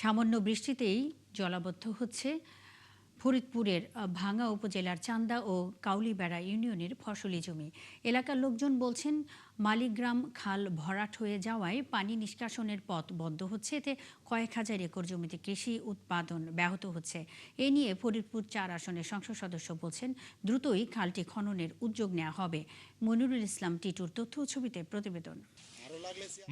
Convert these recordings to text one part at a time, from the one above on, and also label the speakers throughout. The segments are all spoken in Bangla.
Speaker 1: সামান্য বৃষ্টিতেই জলাবদ্ধ হচ্ছে ফরিদপুরের ভাঙ্গা উপজেলার চান্দা ও কাউলিবেড়া ইউনিয়নের ফসলি জমি। এলাকার লোকজন বলছেন, মালিগ্রাম খাল ভরাট হয়ে যাওয়ায় পানি নিষ্কাশনের পথ বন্ধ হচ্ছে। এতে কয়েক হাজার একর জমিতে কৃষি উৎপাদন ব্যাহত হচ্ছে। এ নিয়ে ফরিদপুর ৪ আসনের সংসদ সদস্য বলছেন, দ্রুতই খালটি খননের উদ্যোগ নেওয়া হবে। মনিরুল ইসলাম টিটুর তথ্য ছবিতে প্রতিবেদন।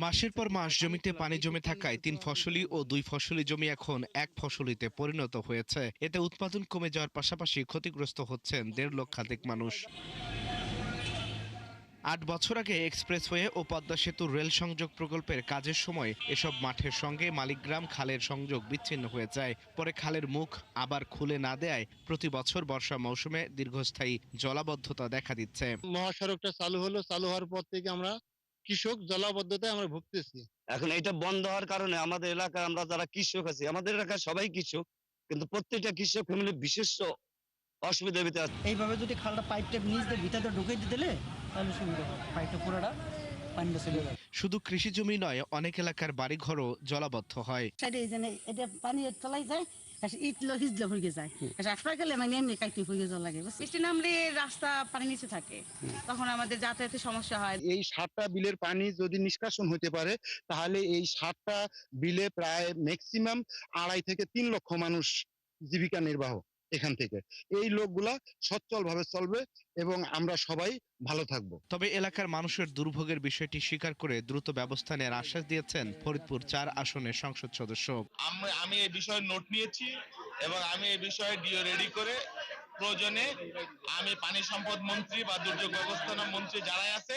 Speaker 2: মাসের পর মাস জমিতে পানি জমে থাকায় ৩ ফসলি ও ২ ফসলি জমি এখন এক ফসলিতে পরিণত হয়েছে। এতে উৎপাদন কমে যাওয়ার পাশাপাশি ক্ষতিগ্রস্ত হচ্ছেন ১.৫ লক্ষাধিক মানুষ। ৮ বছর আগে এক্সপ্রেসওয়ে ও পদ্মা সেতু রেল সংযোগ প্রকল্পের কাজের সময় এসব মাঠের সঙ্গে মালিগ্রাম খালের সংযোগ বিচ্ছিন্ন হয়ে যায়। পরে খালের মুখ আবার খুলে না দেয়ায় প্রতি বছর বর্ষা মৌসুমে দীর্ঘস্থায়ী জলাবদ্ধতা দেখা দিচ্ছে।
Speaker 3: মহাসড়কটা চালু হলো, চালু হওয়ার পর থেকে আমরা কৃষক জলাবদ্ধতায় আমরা ভুগতেছি।
Speaker 4: এখন এটা বন্ধ হওয়ার কারণে আমাদের এলাকায় আমরা যারা কৃষক আছি, আমাদের এলাকায় সবাই কৃষক, কিন্তু প্রত্যেকটা কৃষক ফ্যামিলি বিশেষ অসুবিধার ভিতরে আছে।
Speaker 5: এইভাবে যদি খালটা পাইপটা নিচ দিয়ে ভিতরে ঢুকে দিলে তাহলে সুবিধা হবে, পাইপটা পুরোটা পানিটা চলে যাবে।
Speaker 2: শুধু কৃষি জমি নয়, অনেক এলাকার বাড়িঘরও জলাবদ্ধ হয়।
Speaker 5: এটা পানি চলাই যায়, ইট হিজলে হয়ে যায়, রাস্তা গেলে মানে এমনি কাইতে হয়ে যাওয়া লাগে।
Speaker 6: বৃষ্টি নামলে রাস্তা পানি নিচে থাকে, তখন আমাদের যাতায়াতের সমস্যা হয়।
Speaker 3: এই 7টা বিলের পানি যদি নিষ্কাশন হতে পারে, তাহলে এই 7টা বিলে প্রায় ম্যাক্সিমাম 2.5 থেকে 3 লক্ষ মানুষ জীবিকা নির্বাহ এখান থেকে। এই লোকগুলা সচ্ছলভাবে চলবে এবং আমরা সবাই ভালো থাকবো।
Speaker 2: তবে এলাকার মানুষের দুর্ভোগের বিষয়টি স্বীকার করে দ্রুত ব্যবস্থা নেওয়ার আশ্বাস দিয়েছেন ফরিদপুর ৪ আসনের সংসদ সদস্য।
Speaker 7: আমি এই বিষয়ে নোট নিয়েছি এবং আমি এই বিষয়ে ডিও রেডি করে প্রয়োজনে আমি পানি সম্পদ মন্ত্রী বা দুর্যোগ ব্যবস্থাপনা মন্ত্রী যারাই আছে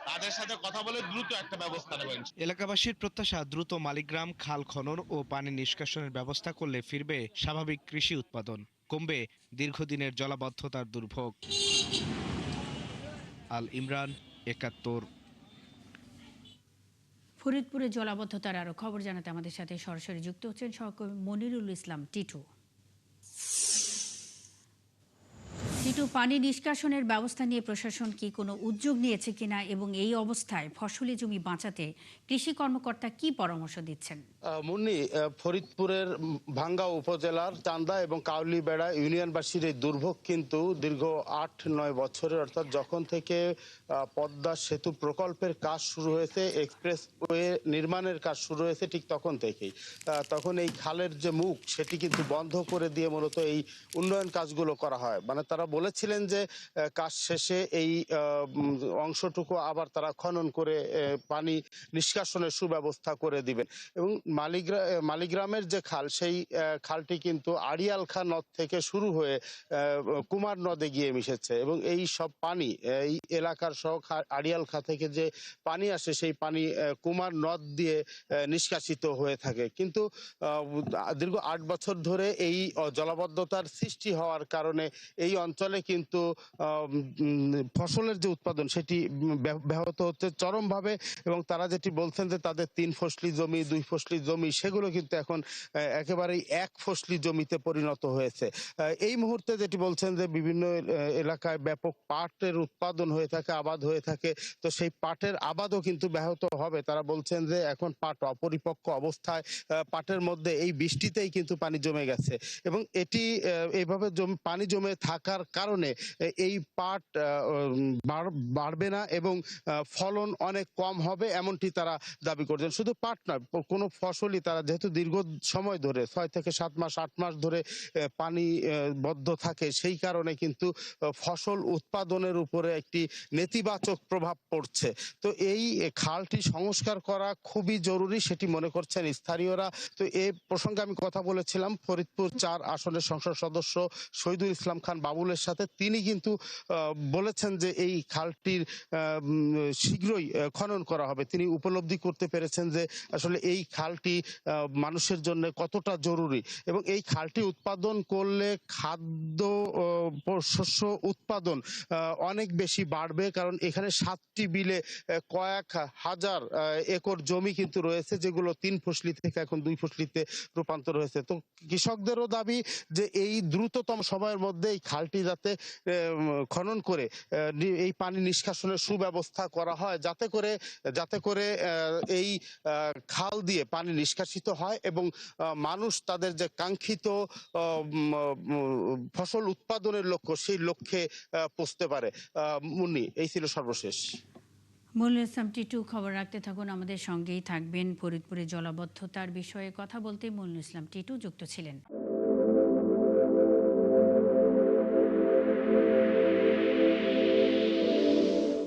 Speaker 7: তাদের সাথে কথা বলে দ্রুত একটা ব্যবস্থা নেবেন।
Speaker 2: এলাকাবাসীর প্রত্যাশা, দ্রুত মালিগ্রাম খাল খনন ও পানি নিষ্কাশনের ব্যবস্থা করলে ফিরবে স্বাভাবিক কৃষি উৎপাদন, কমবে দীর্ঘদিনের জলাবদ্ধতার দুর্ভোগ। আল ইমরান, ৭১।
Speaker 1: ফরিদপুরে জলাবদ্ধতার আরও খবর জানাতে আমাদের সাথে সরাসরি যুক্ত হচ্ছেন সহকর্মী মনিরুল ইসলাম টিটু। টিটু, পানি নিষ্কাশনের ব্যবস্থা নিয়ে প্রশাসন কি কোনো উদ্যোগ নিয়েছে কিনা এবং এই অবস্থায় ফসলি জমি বাঁচাতে কৃষি কর্মকর্তা কি পরামর্শ দিচ্ছেন?
Speaker 8: মুন্নি, ফরিদপুরের ভাঙ্গা উপজেলার চান্দা এবং কাউলিবেড়া ইউনিয়নবাসীর এই দুর্ভোগ কিন্তু দীর্ঘ ৮-৯ বছরের, অর্থাৎ যখন থেকে পদ্মা সেতু প্রকল্পের কাজ শুরু হয়েছে, এক্সপ্রেসওয়ে নির্মাণের কাজ শুরু হয়েছে, ঠিক তখন থেকেই। তখন এই খালের যে মুখ সেটি কিন্তু বন্ধ করে দিয়ে মূলত এই উন্নয়ন কাজগুলো করা হয়। মানে তারা বলেছিলেন যে কাজ শেষে এই অংশটুকু আবার তারা খনন করে পানি নিষ্কাশনের সুব্যবস্থা করে দিবেন। এবং মালিগ্রামের যে খাল, সেই খালটি কিন্তু আড়িয়াল খা নদ থেকে শুরু হয়ে কুমার নদে গিয়ে মিশেছে এবং এই সব পানি এই এলাকার সহ আড়িয়াল খা থেকে যে পানি আসে সেই পানি কুমার নদ দিয়ে নিষ্কাশিত হয়ে থাকে। কিন্তু দীর্ঘ ৮ বছর ধরে এই জলাবদ্ধতার সৃষ্টি হওয়ার কারণে এই অঞ্চলে কিন্তু ফসলের যে উৎপাদন সেটি ব্যাহত হচ্ছে চরমভাবে। এবং তারা যেটি বলছেন যে তাদের ৩ ফসলি জমি, 2 ফসলি জমি, সেগুলো কিন্তু এখন একেবারেই এক ফসলি জমিতে পরিণত হয়েছে। এই মুহূর্তে যেটি বলছেন যে বিভিন্ন এলাকায় ব্যাপক পাটের উৎপাদন হয়ে থাকে, আবাদ হয়ে থাকে, তো সেই পাটের আবাদও কিন্তু ব্যাহত হবে। তারা বলছেন যে এখন পাট অপরিপক্ক অবস্থায়, পাটের মধ্যে এই বৃষ্টিতেই কিন্তু পানি জমে গেছে এবং এটি এইভাবে পানি জমে থাকার কারণে এই পাট বাড়বে না এবং ফলন অনেক কম হবে, এমনটি তারা দাবি করছেন। শুধু পাট নয়, কোনো ফসলই তারা যেহেতু দীর্ঘ সময় ধরে 6 থেকে 7 মাস 8 মাস ধরে পানি বদ্ধ থাকে, সেই কারণে কিন্তু ফসল উৎপাদনের উপরে একটি নেতিবাচক প্রভাব পড়ছে। তো এই খালটি সংস্কার করা খুবই জরুরি, সেটি মনে করছেন স্থানীয়রা। তো এই প্রসঙ্গে আমি কথা বলেছিলাম ফরিদপুর ৪ আসনের সংসদ সদস্য শহীদুল ইসলাম খান বাবুলের সাথে। তিনি কিন্তু বলেছেন যে এই খালটির শীঘ্রই খনন করা হবে। তিনি উপলব্ধি করতে পেরেছেন যে আসলে এই খালটি মানুষের জন্য কতটা জরুরি এবং এই খালটি উৎপাদন করলে খাদ্য শস্য উৎপাদন অনেক বেশি বাড়বে। কারণ এখানে 7টি বিলে কয়েক হাজার একর জমি কিন্তু রয়েছে, যেগুলো 3 ফসলি থেকে এখন 2 ফসলিতে রূপান্তর হয়েছে। তো কৃষকদেরও দাবি যে এই দ্রুততম সময়ের মধ্যে এই খালটি যাতে যাতে খনন করে এই পানি নিষ্কাশনের সুব্যবস্থা করা হয়, যাতে করে এই খাল দিয়ে পানি নিষ্কাশিত হয় এবং মানুষ তাদের যে কাঙ্ক্ষিত ফসল উৎপাদনের লক্ষ্য সেই লক্ষ্যে পৌঁছতে পারে। মুন্নি, এই ছিল সর্বশেষ।
Speaker 1: মনিরুল ইসলাম টিটু, খবর রাখতে থাকুন, আমাদের সঙ্গেই থাকবেন। ফরিদপুরে জলাবদ্ধতার বিষয়ে কথা বলতে মনিরুল ইসলাম টিটু যুক্ত ছিলেন।